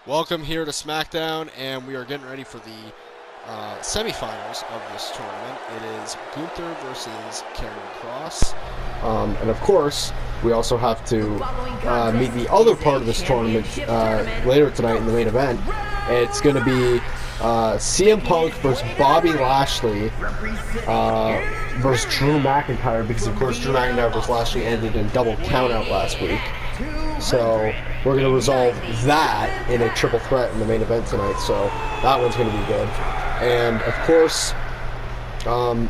Welcome here to SmackDown, and we are getting ready for the semifinals of this tournament. It is Gunther versus Karrion Kross. And of course, we also have to meet the other part of this tournament later tonight in the main event. It's going to be CM Punk versus Bobby Lashley versus Drew McIntyre, because of course Drew McIntyre versus Lashley ended in double countout last week. So we're going to resolve that in a triple threat in the main event tonight, so that one's going to be good. And of course,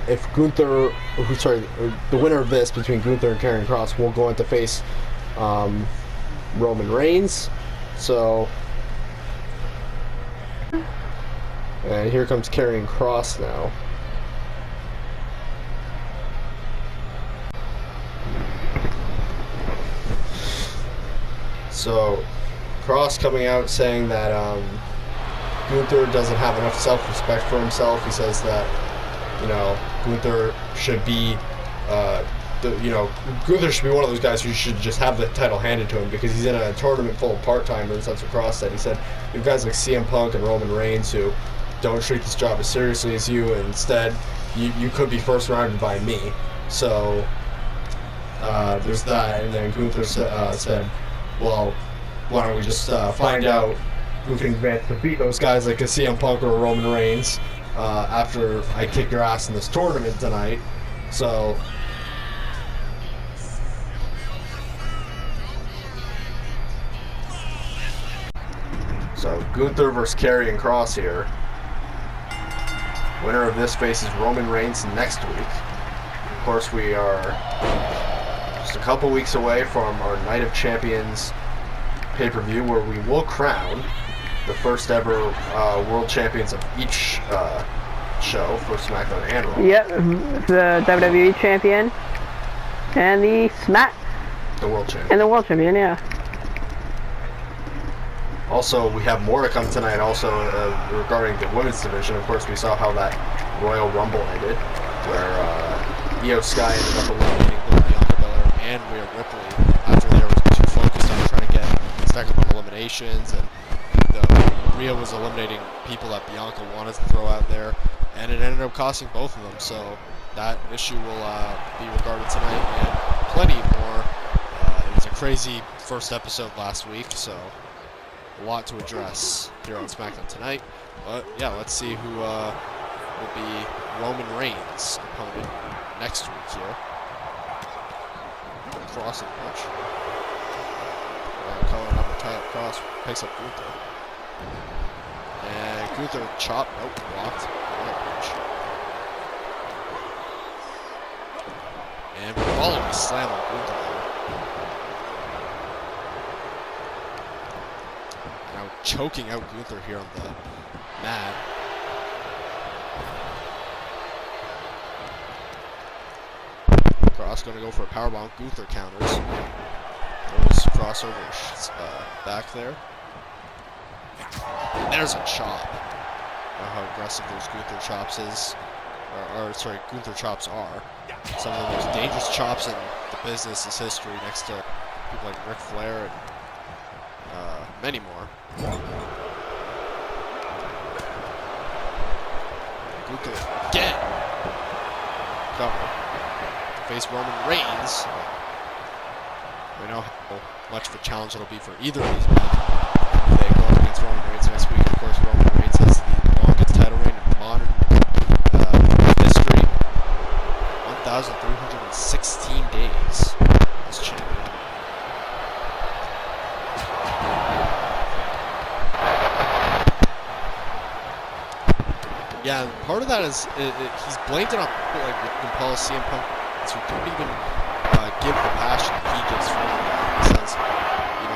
if the winner of this between Gunther and Karrion Kross will go on to face Roman Reigns. So, and here comes Karrion Kross now. So, Kross coming out saying that Gunther doesn't have enough self-respect for himself. He says that, Gunther should be, Gunther should be one of those guys who should just have the title handed to him because he's in a tournament full of part-timers. That's what Kross said. He said, you have guys like CM Punk and Roman Reigns who don't treat this job as seriously as you, and instead, you could be first rounded by me. So, there's that. And then Gunther said, well, why don't we just find out who can advance to beat those guys like a CM Punk or a Roman Reigns after I kick your ass in this tournament tonight. So Gunther versus Karrion Kross here. Winner of this faces Roman Reigns next week. Of course, we are just a couple weeks away from our Night of Champions pay-per-view, where we will crown the first ever world champions of each show for SmackDown and Raw. Yep, the WWE champion and the world champion. And the world champion, yeah. Also, we have more to come tonight. Also, regarding the women's division, of course, we saw how that Royal Rumble ended, where Io Sky ended up eliminating Bianca Belair and Rhea Ripley after they were too focused on trying to get stacking up eliminations, and Rhea was eliminating people that Bianca wanted to throw out there, and it ended up costing both of them. So that issue will be regarded tonight, and plenty more. It was a crazy first episode last week, so a lot to address here on SmackDown tonight. But yeah, let's see who will be Roman Reigns' opponent next week here. Crossing much. Color number Tyler Kross picks up Gunther. And Gunther chop. Nope, blocked. And following slam on Gunther. Now choking out Gunther here on the mat. Kross going to go for a powerbomb. Gunther counters. Throws crossover back there. And there's a chop. How aggressive those Gunther chops Gunther chops are. Some of the most dangerous chops in the business's history, next to people like Ric Flair and many more. Gunther again. Cover. Face Roman Reigns. We know how much of a challenge it'll be for either of these men. If they go up against Roman Reigns next week, of course, Roman Reigns has the longest title reign in modern history. 1,316 days as champion. Yeah, part of that is he's blamed it on people like Logan Paul, CM Punk, who don't even give the passion that he gives for it. He says,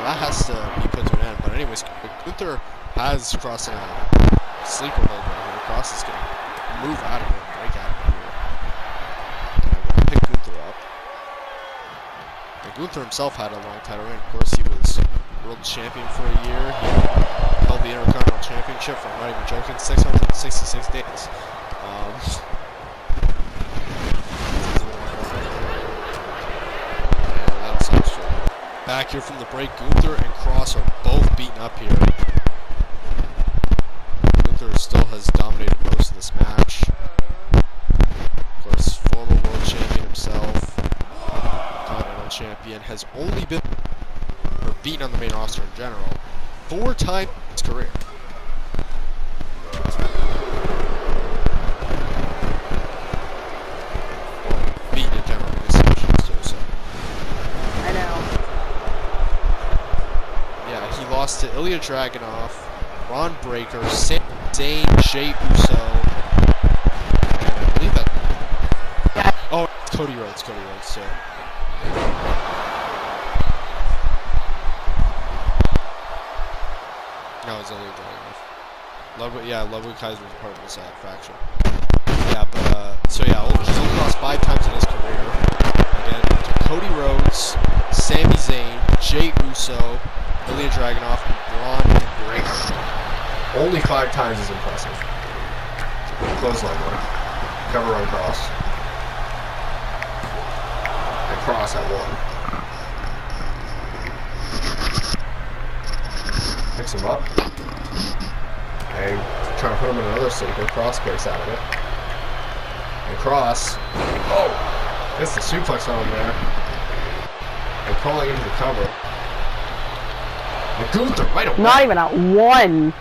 that has to be put to an end. But anyways, Gunther has Kross in a sleeper hold right here. Kross is going to move out of it, break out of it here. And I'm going to pick Gunther up. And Gunther himself had a long title reign. Of course, he was world champion for a year. He held the Intercontinental Championship for, I'm not even joking, 666 days. Back here from the break, Gunther and Kross are both beaten up here. still has dominated most of this match. Of course, former world champion himself, continental champion, has only been beaten on the main roster in general 4 times in his career. Beaten in general in this session too, so. I know. Yeah, he lost to Ilya Dragunov, Ron Breakker, Sami Zayn, Jey Uso, and I believe that. Oh, it's Cody Rhodes too. No, it's Ilya Dragunov. Ludwig Kaiser was part of this faction. Yeah, but so yeah, he's only lost 5 times in his career. Again, to Cody Rhodes, Sami Zayn, Jey Uso, Ilya Dragunov, and Ron Breakker. Only 5 times is impressive. Clothesline one. Cover on cross. And cross at 1. Picks him up. And trying to put him in another sleeper. Cross breaks out of it. And cross. Oh! Gets the suplex on him there. And crawling into the cover. And Gunther right away. Not even at 1.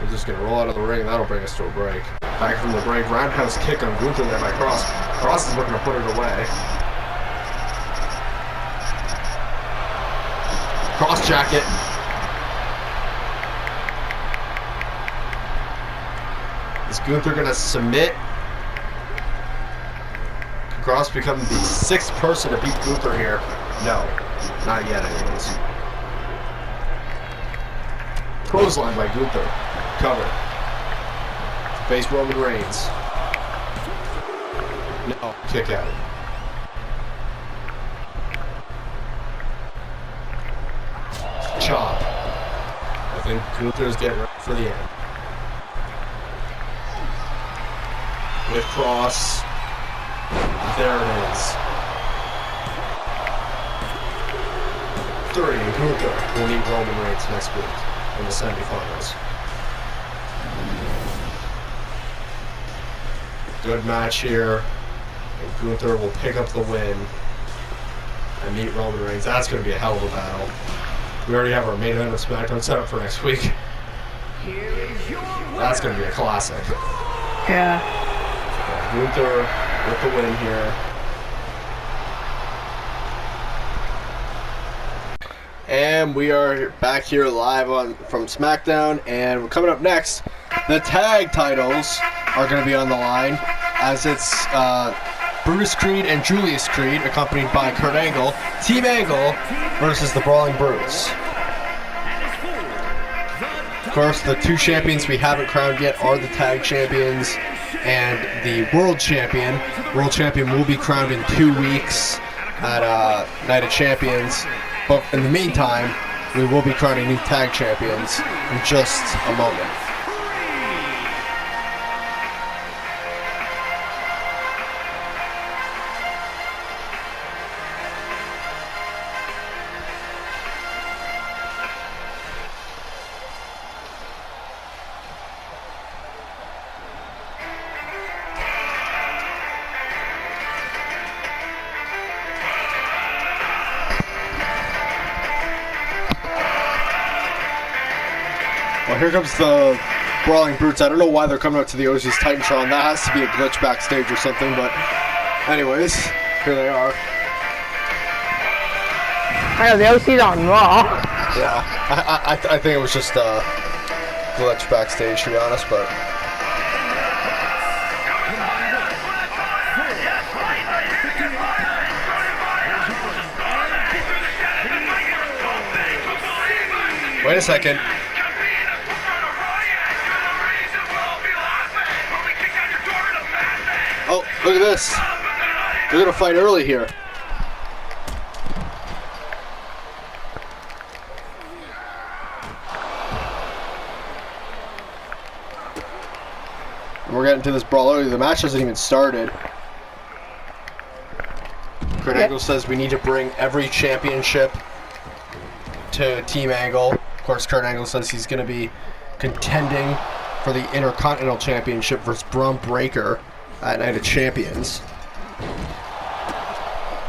We're just gonna roll out of the ring, and that'll bring us to a break. Back from the break, roundhouse kick on Gunther there by Cross. Cross is looking to put it away. Cross jacket. Is Gunther gonna submit? Can Cross become the 6th person to beat Gunther here? No, not yet anyways. Clothesline by Gunther. Cover. Face Roman Reigns. No, kick out. Chop. I think Gunther's getting ready for the end. With Cross. There it is. 3, and Gunther will meet Roman Reigns next week in the semifinals. Good match here, and Gunther will pick up the win and meet Roman Reigns. That's going to be a hell of a battle. We already have our main event of SmackDown set up for next week. That's going to be a classic. Yeah. Gunther with the win here. And we are back here live from SmackDown, and we're coming up next. The tag titles are going to be on the line, as it's Brutus Creed and Julius Creed, accompanied by Kurt Angle, Team Angle versus the Brawling Brutes. Of course, the 2 champions we haven't crowned yet are the tag champions and the world champion. World champion will be crowned in 2 weeks at Night of Champions. But in the meantime, we will be crowning new tag champions in just a moment. Well, here comes the Brawling Brutes. I don't know why they're coming up to the OC's Titantron. That has to be a glitch backstage or something, but anyways, here they are. I know, the OC's on Raw. Yeah, I think it was just a glitch backstage, to be honest, but... Wait a second. Oh, look at this. They're gonna fight early here. We're getting to this brawl early. The match hasn't even started. Kurt Angle says we need to bring every championship to Team Angle. Of course, Kurt Angle says he's going to be contending for the Intercontinental Championship versus Braun Breaker at Night of Champions.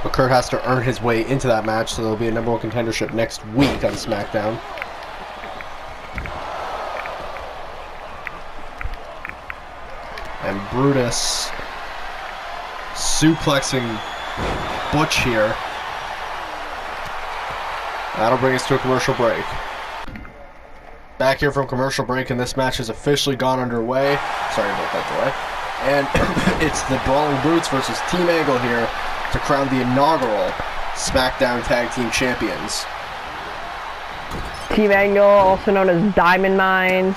But Kurt has to earn his way into that match, so there'll be a number one contendership next week on SmackDown. And Brutus suplexing Butch here. That'll bring us to a commercial break. Back here from commercial break, and this match has officially gone underway. Sorry about that delay. And it's the Brawling Brutes versus Team Angle here to crown the inaugural SmackDown Tag Team Champions. Team Angle, also known as Diamond Mine.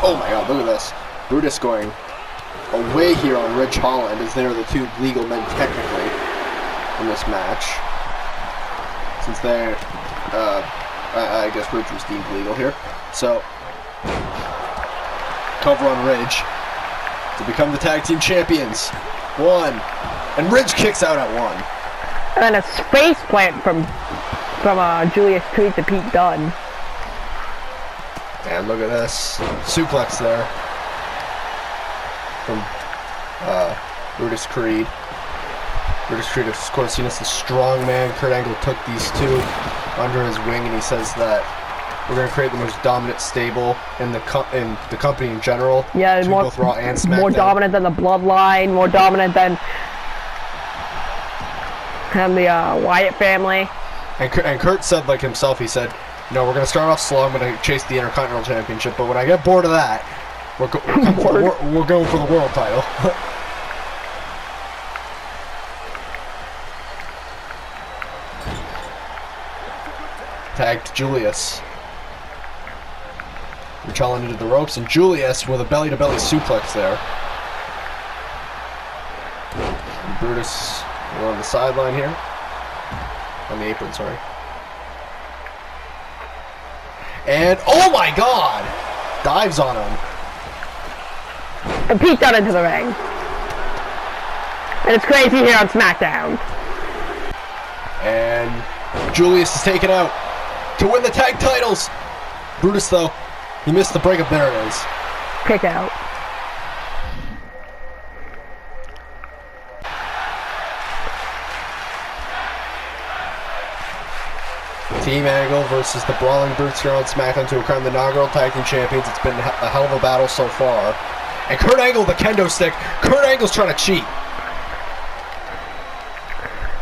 Oh my god, look at this. Brutus going away here on Ridge Holland, as they are the two legal men technically in this match. Since they're, I guess Ridge was deemed legal here. So, cover on Ridge to become the tag team champions. 1. And Ridge kicks out at 1. And then a space plant from Julius Creed to Pete Dunne. And look at this. Suplex there. From Brutus Creed. Brutus Creed, of course, seen as the strong man. Kurt Angle took these two under his wing, and he says that we're going to create the most dominant stable in the company in general. Yeah, more, both Raw and SmackDown. More dominant than the Bloodline, more dominant than the Wyatt family. And Kurt said, like himself, he said, you know, we're going to start off slow. I'm going to chase the Intercontinental Championship, but when I get bored of that, we're going for the world title. Tagged Julius. Richarlison into the ropes, and Julius with a belly-to-belly suplex there. And Brutus on the sideline here. On the apron, sorry. And, oh my god! Dives on him. And Pete Dunne into the ring. And it's crazy here on SmackDown. And Julius is taken out to win the tag titles. Brutus, though, he missed the breakup. There it is. Kick out. Team Angle versus the Brawling Brutes here on SmackDown to crown the inaugural Tag Team Champions. It's been a hell of a battle so far. And Kurt Angle, the kendo stick. Kurt Angle's trying to cheat.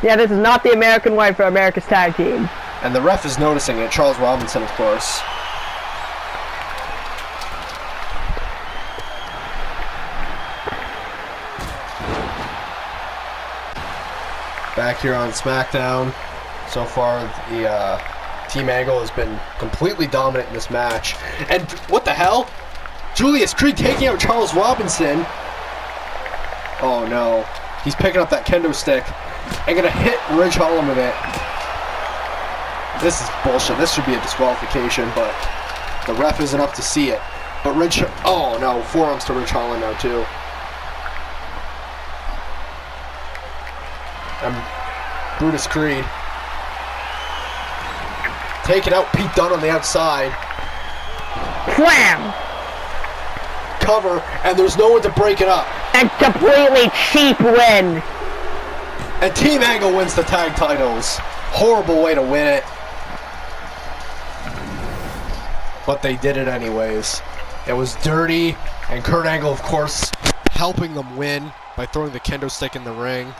Yeah, this is not the American way for America's tag team. And the ref is noticing it. Charles Robinson, of course. Back here on SmackDown. So far, the Team Angle has been completely dominant in this match. And what the hell? Julius Creed taking out Charles Robinson. Oh no. He's picking up that kendo stick and gonna hit Ridge Holland with it. This is bullshit. This should be a disqualification, but the ref isn't up to see it. But Ridge, oh no, forearms to Ridge Holland now too. And Brutus Creed taking out Pete Dunne on the outside. Wham! Cover, and there's no one to break it up. And completely cheap win. And Team Angle wins the tag titles. Horrible way to win it. But they did it anyways. It was dirty, and Kurt Angle, of course, helping them win by throwing the kendo stick in the ring.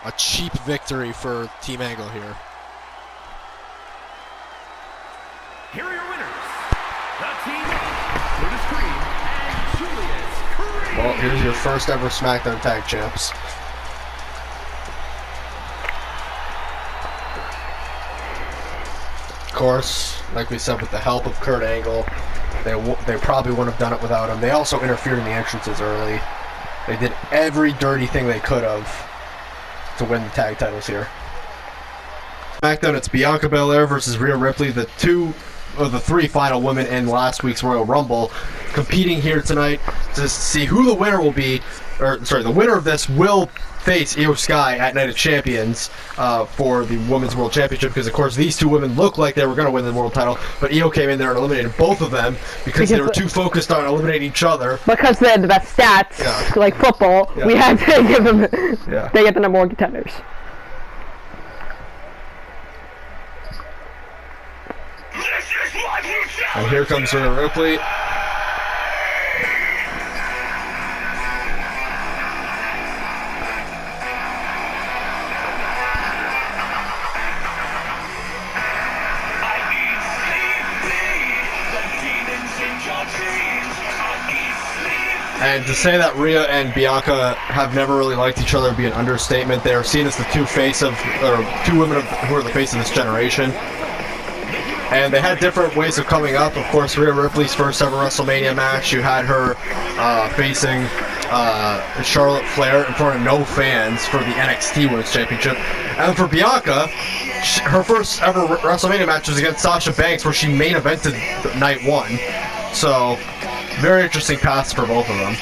A cheap victory for Team Angle here. Here are your winners. The Team Brutus Creed and Julius Creed. Well, here's your first ever SmackDown Tag Champs. Of course, like we said, with the help of Kurt Angle, they probably wouldn't have done it without him. They also interfered in the entrances early. They did every dirty thing they could have to win the tag titles here. SmackDown, it's Bianca Belair versus Rhea Ripley, the two of the 3 final women in last week's Royal Rumble, competing here tonight to see who the winner will be. The winner of this will face Io Sky at Night of Champions for the Women's World Championship, because of course these 2 women looked like they were going to win the world title, but Io came in there and eliminated both of them because they were too focused on eliminating each other. Because they had the best stats, like football, we had to give them, they get the number 1 contenders. And here comes Rhea Ripley. And to say that Rhea and Bianca have never really liked each other would be an understatement. They are seen as the 2 women who are the face of this generation. And they had different ways of coming up. Of course, Rhea Ripley's first ever WrestleMania match, you had her facing Charlotte Flair in front of no fans for the NXT Women's Championship. And for Bianca, her first ever WrestleMania match was against Sasha Banks, where she main evented night 1. So, very interesting paths for both of them.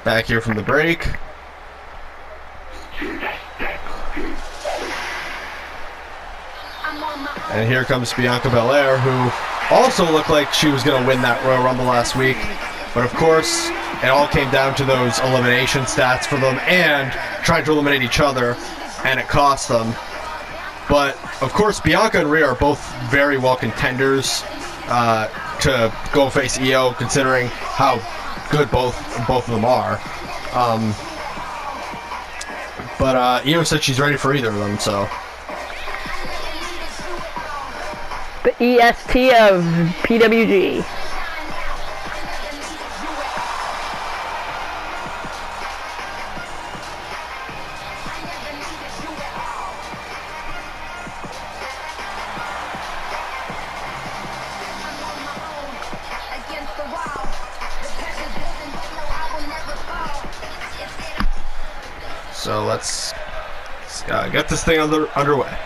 Back here from the break. And here comes Bianca Belair, who also looked like she was going to win that Royal Rumble last week. But of course, it all came down to those elimination stats for them and trying to eliminate each other, and it cost them. But of course, Bianca and Rhea are both very well contenders to go face Io, considering how good both of them are. But Io said she's ready for either of them, so. The EST of PWG. So let's get this thing underway.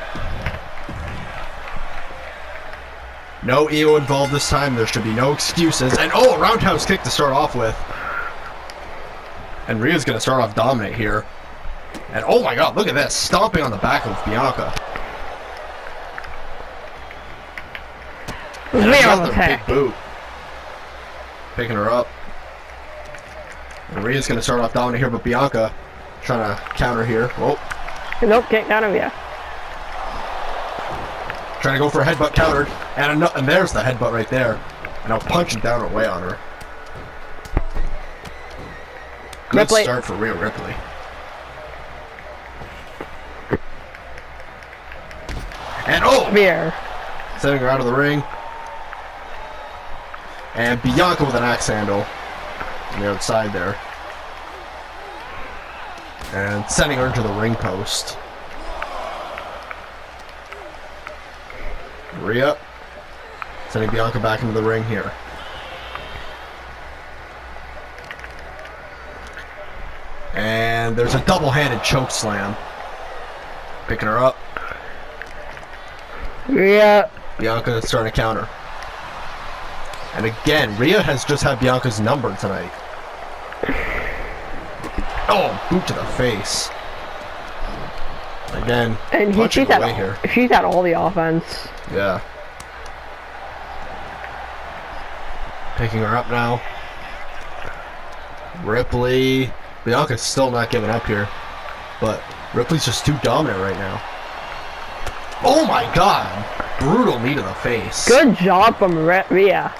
No Io involved this time. There should be no excuses. And oh, a roundhouse kick to start off with. And Rhea's going to start off dominant here. And oh my god, look at this. Stomping on the back of Bianca. And another big boot. Picking her up. And Rhea's going to start off dominant here, but Bianca trying to counter here. Oh. Nope, can't counter yet. Trying to go for a headbutt countered. And there's the headbutt right there. And now punching down away on her. Good Ripley. Start for Rhea Ripley. And oh! Spear. Sending her out of the ring. And Bianca with an axe handle on the outside there. And sending her into the ring post. Rhea sending Bianca back into the ring here. And there's a double-handed choke slam. Picking her up. Yeah. Bianca starting to counter. And again, Rhea has just had Bianca's number tonight. Oh, boot to the face. Again, And punching away here. She's got all the offense. Yeah. Picking her up now. Ripley. Bianca's still not giving up here. But Ripley's just too dominant right now. Oh my god! Brutal knee to the face. Good job from Rhea.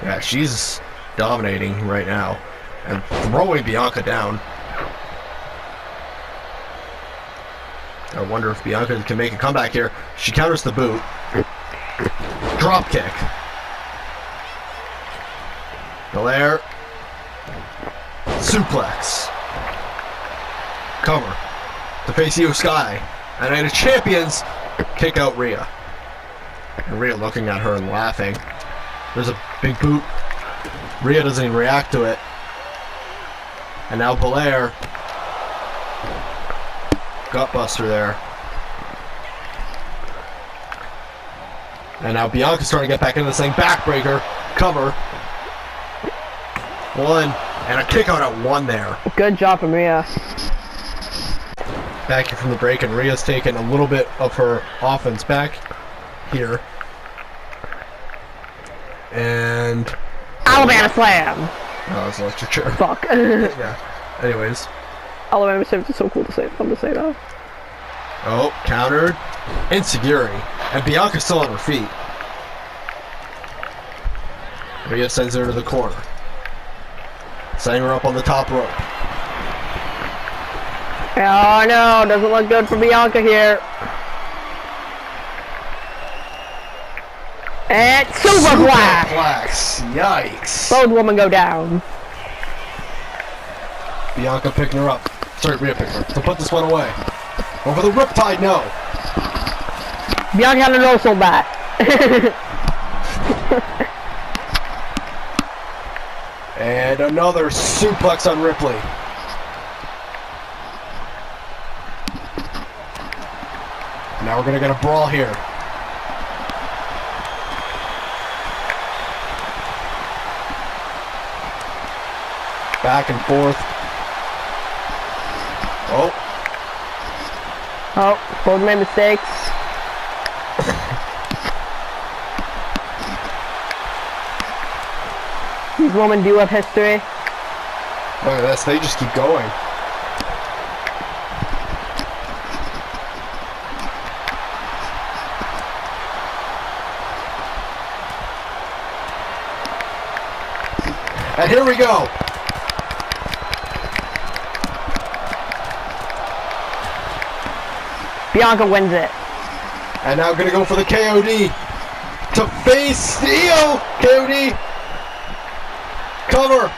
Yeah, she's dominating right now. And throwing Bianca down. I wonder if Bianca can make a comeback here. She counters the boot. Drop kick. Belair. Suplex. Cover. To face Io Sky. And Night of Champions kick out Rhea. And Rhea looking at her and laughing. There's a big boot. Rhea doesn't even react to it. And now Belair. Gutbuster there. And now Bianca's trying to get back into this thing. Backbreaker. Cover. One. And a kick out at one there. Good job from Rhea. Back here from the break, and Rhea's taking a little bit of her offense back here. And Alabama Slam. oh, it's electric chair. Fuck. Yeah. Anyways. Alabama Slam is so cool to say. Fun to say though. Oh, countered. Insecurity. And Bianca's still on her feet. Rhea sends her to the corner. Setting her up on the top rope. Oh no, doesn't look good for Bianca here. And superplex! Yikes. Both women go down. Bianca picking her up. Sorry, Rhea picking her up. So put this one away. Over the riptide, no. Bianca had a no-soul bat. And another suplex on Ripley. Now we're gonna get a brawl here. Back and forth. Oh. Oh, both made mistakes. These women do have history. Look at this, they just keep going. And here we go. Bianca wins it. And now gonna go for the KOD to face Io. KOD. Cover.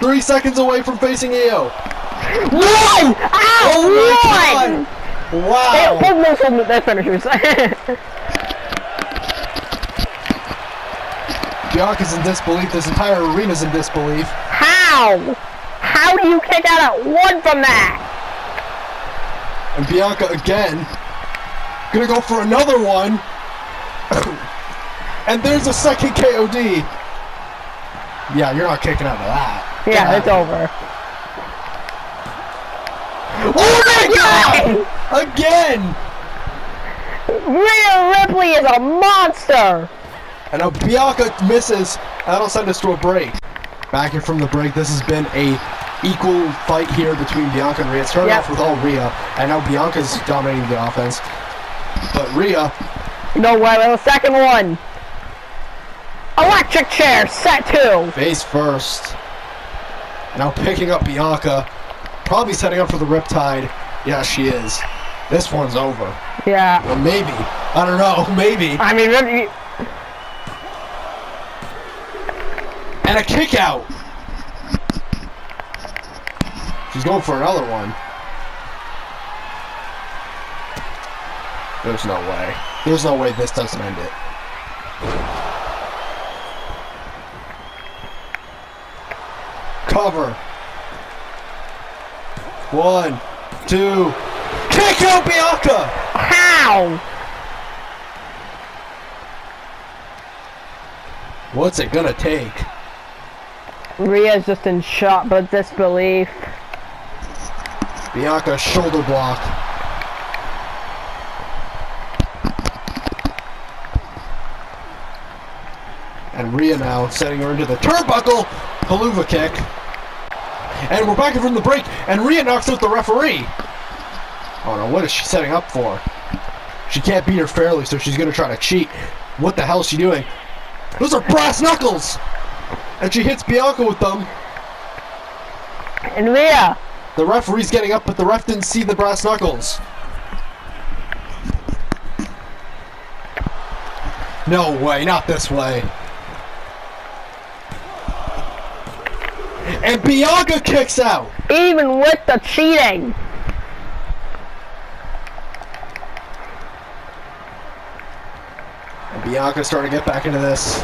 3 seconds away from facing Io. One! Ow! Oh my One! God. Wow. Hey, hold their finishers. Bianca's in disbelief. This entire arena's in disbelief. How? How do you kick out at one from that? And Bianca again. Gonna go for another one. And there's a second KOD. Yeah, you're not kicking out of that. Yeah, it's over. Oh my God! Again! Rhea Ripley is a monster! And now Bianca misses. That'll send us to a break. Back here from the break, this has been a equal fight here between Bianca and Rhea. It started off with all Rhea, and now Bianca's dominating the offense. But Rhea... No way, the second one! Electric chair, set 2! Face first. Now picking up Bianca. Probably setting up for the Riptide. Yeah, she is. This one's over. Yeah. Or maybe. I don't know. Maybe. I mean, Ripley... And a kick out. She's going for another one. There's no way. There's no way this doesn't end it. Cover. 1, 2. Kick out Bianca! How? What's it gonna take? Rhea's just in shock but disbelief. Bianca shoulder block. And Rhea now setting her into the turnbuckle. Haluva kick. And we're back in from the break. And Rhea knocks out the referee. Oh no, what is she setting up for? She can't beat her fairly, so she's going to try to cheat. What the hell is she doing? Those are brass knuckles! And she hits Bianca with them. And Rhea! The referee's getting up, but the ref didn't see the brass knuckles. No way, not this way. And Bianca kicks out. Even with the cheating. And Bianca's starting to get back into this.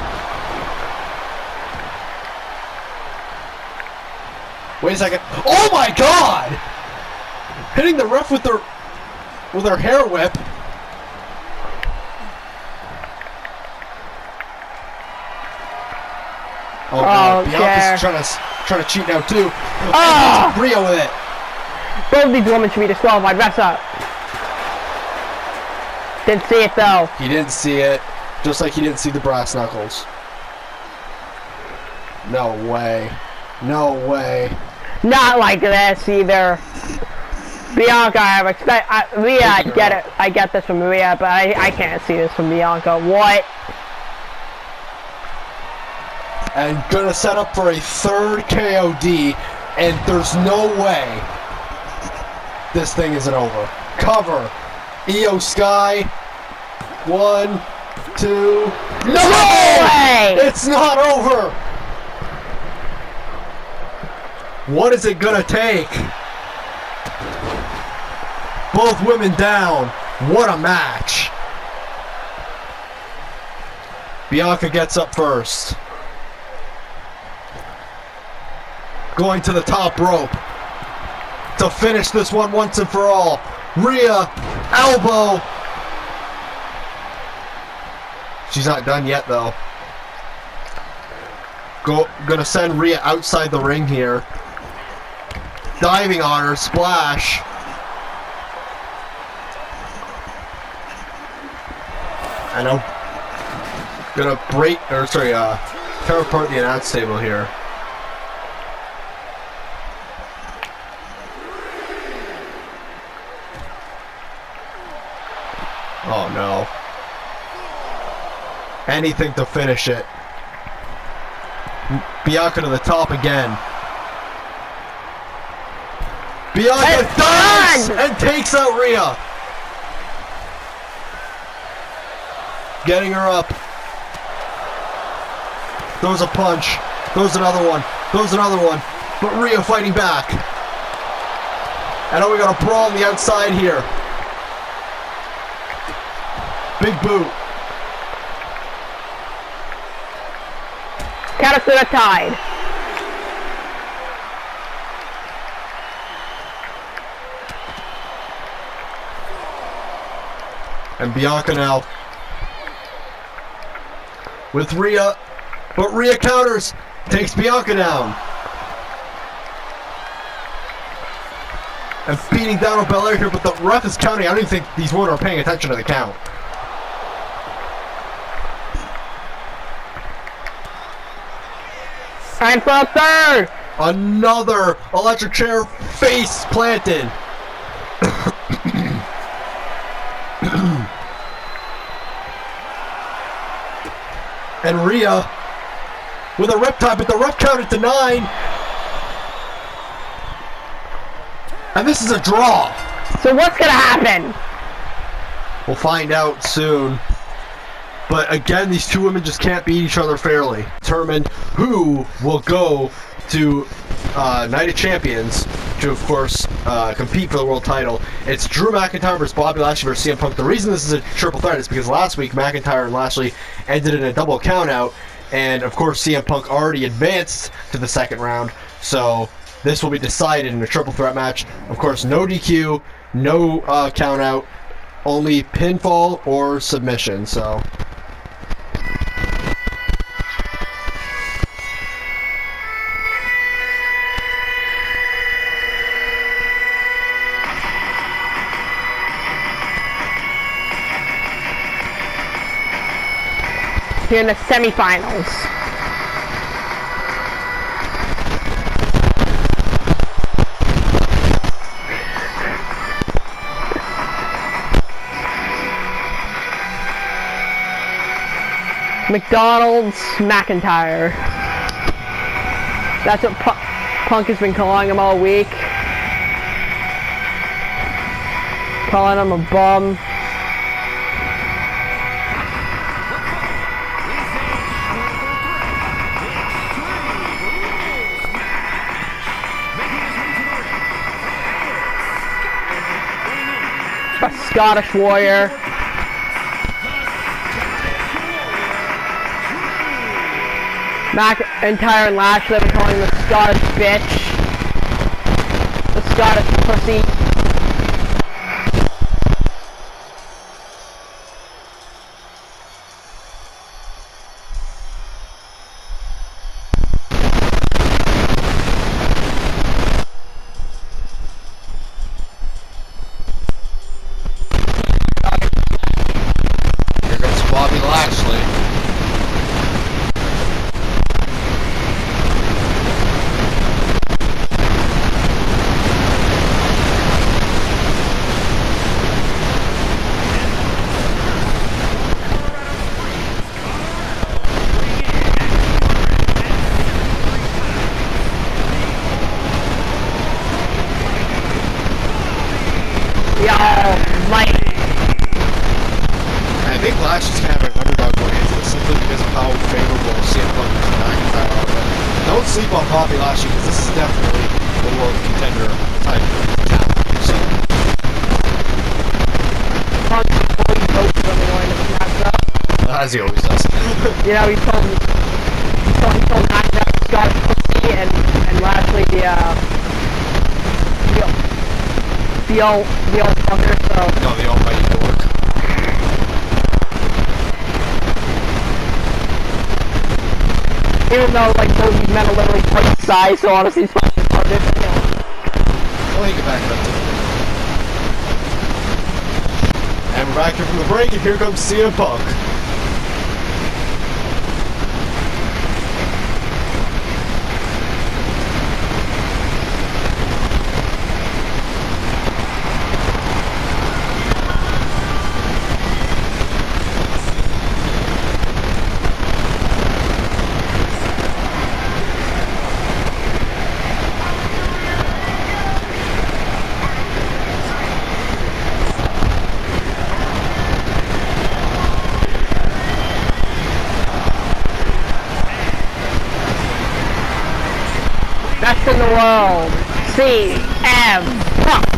Wait a second. Oh my God! Hitting the ref with her hair whip. Oh no, Bianca's trying to cheat now too. Oh! Rhea with it. Both of these women should be disqualified. Refs up. Didn't see it though. He didn't see it, just like he didn't see the brass knuckles. No way. No way. Not like this either. Bianca, Rhea, I get it. I get this from Rhea, but I can't see this from Bianca. What? And gonna set up for a third KOD, and there's no way this thing isn't over. Cover. Io Sky. 1, 2. No way! It's not over! What is it gonna take? Both women down. What a match. Bianca gets up first. Going to the top rope to finish this one once and for all. Rhea, elbow. She's not done yet though. Gonna send Rhea outside the ring here. Diving on her, splash. I know. Gonna tear apart the announce table here. Oh no. Anything to finish it. Bianca to the top again. Bianca dives and takes out Rhea. Getting her up. Throws a punch. Throws another one. Throws another one. But Rhea fighting back. I know we got a brawl on the outside here. Big boot. Count us to the tide. And Bianca now with Rhea, but Rhea counters, takes Bianca down. And beating down on Belair here, but the ref is counting. I don't even think these women are paying attention to the count. Time for a third. Another electric chair face planted. And Rhea with a riptide, but the ref counted to 9. And this is a draw. So what's gonna happen? We'll find out soon. But again, these two women just can't beat each other fairly. Determine who will go to Night of Champions to, of course, compete for the world title. It's Drew McIntyre versus Bobby Lashley versus CM Punk. The reason this is a triple threat is because last week McIntyre and Lashley ended in a double countout, and of course CM Punk already advanced to the second round. So this will be decided in a triple threat match. Of course, no DQ, no countout, only pinfall or submission. So. Here in the semifinals. McDonald's McIntyre. That's what Punk has been calling him all week. Calling him a bum. A Scottish Warrior. McIntyre and Lashley have been calling him the Scottish bitch. The Scottish pussy. Here comes Bobby Lashley. Yo, Mike. I think Lashley's kind of an underdog going into this simply because of how favorable CM Punk is to McIntyre are. But don't sleep on Bobby Lashley because this is definitely the world contender type talent. So Punk totally roasted him going into the matchup. as he always does. You know, he told McIntyre Scottish pussy and Lashley the old fucker, so. No, the almighty dork. Even though, like, those men are literally twice the size, so honestly, it's fucking retarded, but, you know. Well, he can back it up too. And we're back here from the break, and here comes CM Punk. Best in the world, CM Punk.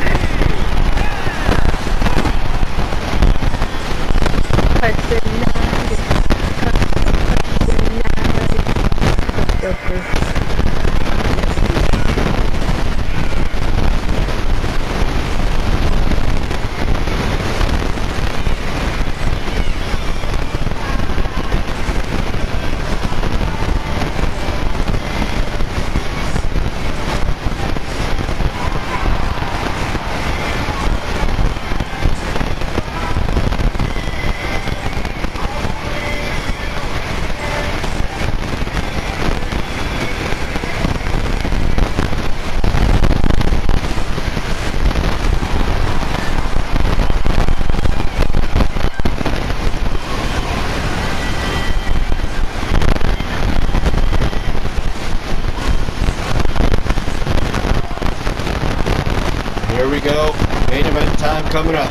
Here we go, main event time coming up.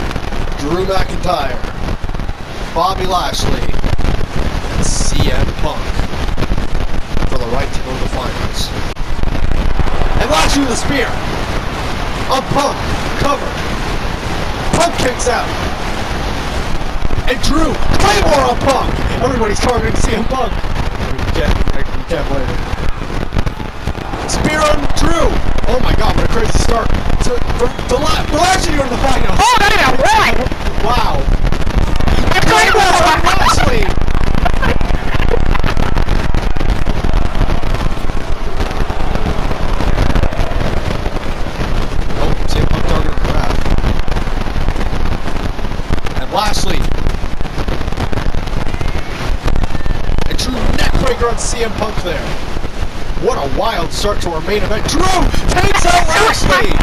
Drew McIntyre, Bobby Lashley, and CM Punk for the right to go to the finals. And Lashley with a spear on Punk, cover. Punk kicks out. And Drew, Claymore on Punk. Everybody's targeting CM Punk. You can't blame it. Spear on Drew. Oh my god, what a crazy start. We're actually going to the finals. Oh, damn, really? Wow. Claymore on Lashley. Oh, CM Punk targeting the crowd. And Lashley. And Drew neckbreaker on CM Punk there. What a wild start to our main event. Drew takes out Lashley!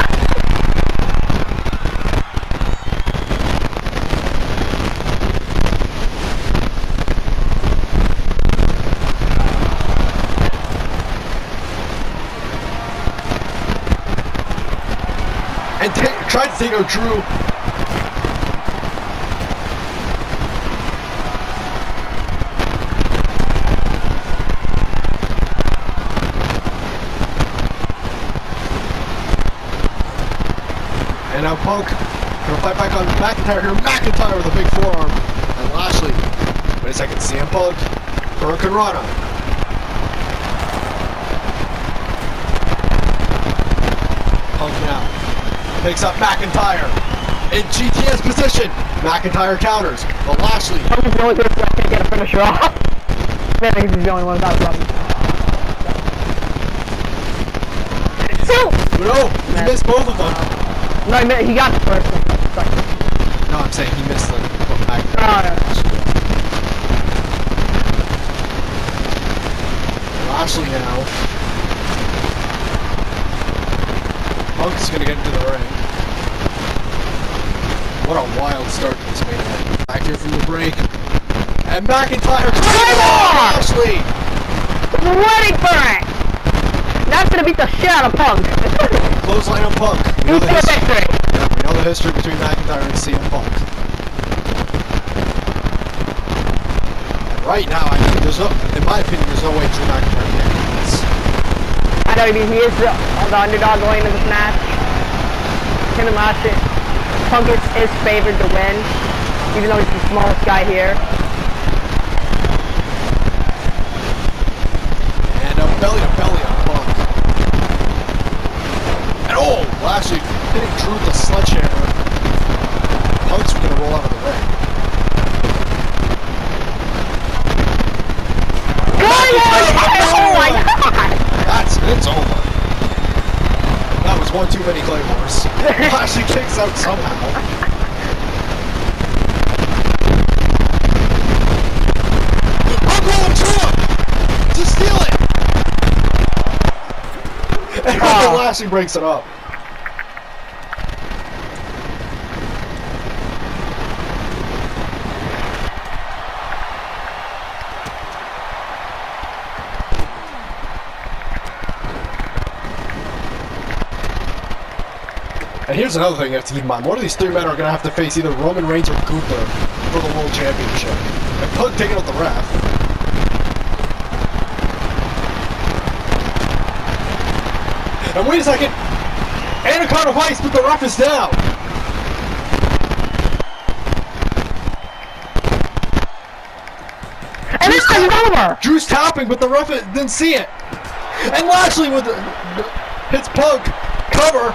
And tried to take out Drew. And now Punk Gonna fight back on McIntyre here. McIntyre with a big forearm. And Lashley. Wait a second. CM Punk. Hurricanrana. Punk now. Picks up McIntyre. In GTS position. McIntyre counters. But Lashley. Punk is the only person that can't get a finisher off. I think he's the only one without a problem. No, he missed both of them. No, he got the first one. Sorry. No, I'm saying he missed them. McIntyre. Oh, no. Lashley now. Punk's gonna get into the ring. What a wild start to this main event. Back here from the break. And McIntyre Lashley! Ready for it! That's gonna beat the shit out of Punk. Clothesline on Punk. We know the history between McIntyre and CM Punk. And right now, I think in my opinion, there's no way Drew McIntyre can win this. I know he is the underdog going into this match. Him and Lashley. Punk is favored to win, even though he's the smallest guy here. And a belly-to-belly on Punk. And oh, Lashley hitting Drew with the sledgehammer. Punk's gonna roll out of the ring. Oh my god! It's over. That was one too many claymores. Lashley kicks out somehow. I'm going to him to steal it. And Lashley breaks it up. And here's another thing you have to keep in mind. One of these three men are going to have to face either Roman Reigns or Gunther for the World Championship. And Punk taking out the ref. And wait a second! Anaconda Vice, but the ref is down! And this is over! Drew's tapping, but the ref didn't see it. And Lashley hits Punk. Cover.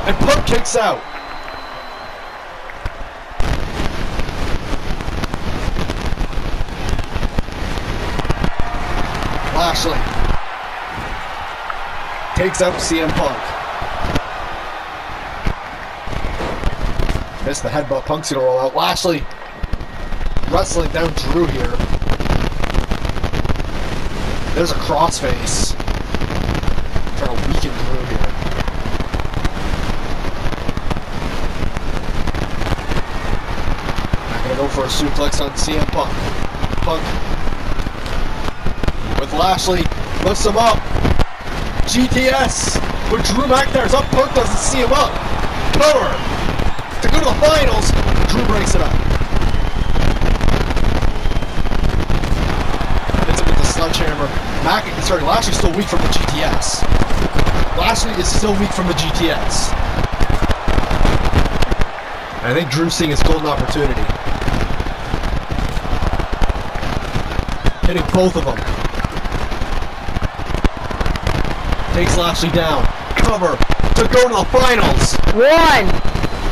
And Punk kicks out. Lashley takes out CM Punk. Missed the headbutt. Punk's gonna roll out. Lashley wrestling down Drew here. There's a crossface. Trying to weaken Drew here. Go for a suplex on CM Punk. Punk with Lashley lifts him up. GTS, but Drew McIntyre's up. Punk doesn't see him up. Cover to go to the finals. Drew breaks it up. Hits him with the sledgehammer. Lashley's still weak from the GTS. Lashley is still weak from the GTS. And I think Drew's seeing his golden opportunity. Hitting both of them. Takes Lashley down. Cover to go to the finals. 1,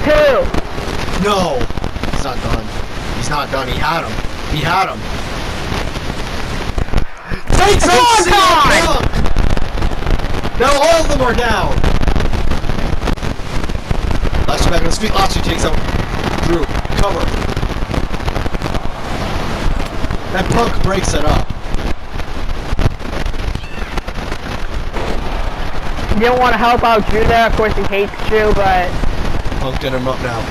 2. No. He's not done. He's not done. He had him. He had him. Takes out CM Punk. Now all of them are down. Lashley back on his feet. Lashley takes out Drew. Cover. And Punk breaks it up. You don't want to help out Drew there. Of course, he hates Drew, but... Punk getting him up now.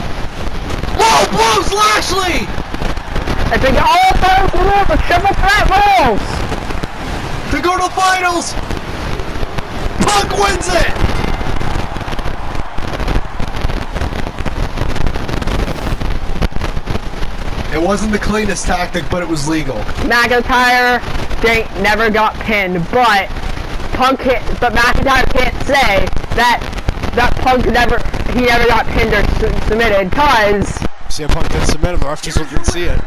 Whoa! Blows Lashley! I think all those rules are triple threat rules! To go to the finals! Punk wins it! It wasn't the cleanest tactic, but it was legal. McIntyre never got pinned, but McIntyre can't say that that Punk never got pinned or submitted, because CM Punk didn't submit him. The ref just didn't see it.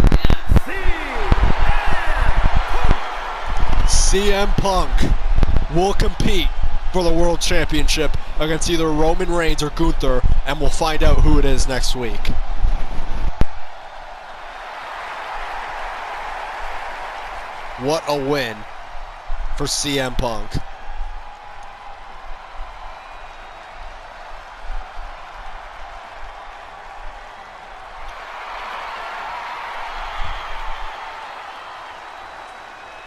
CM Punk will compete for the World Championship against either Roman Reigns or Gunther, and we'll find out who it is next week. What a win for CM Punk.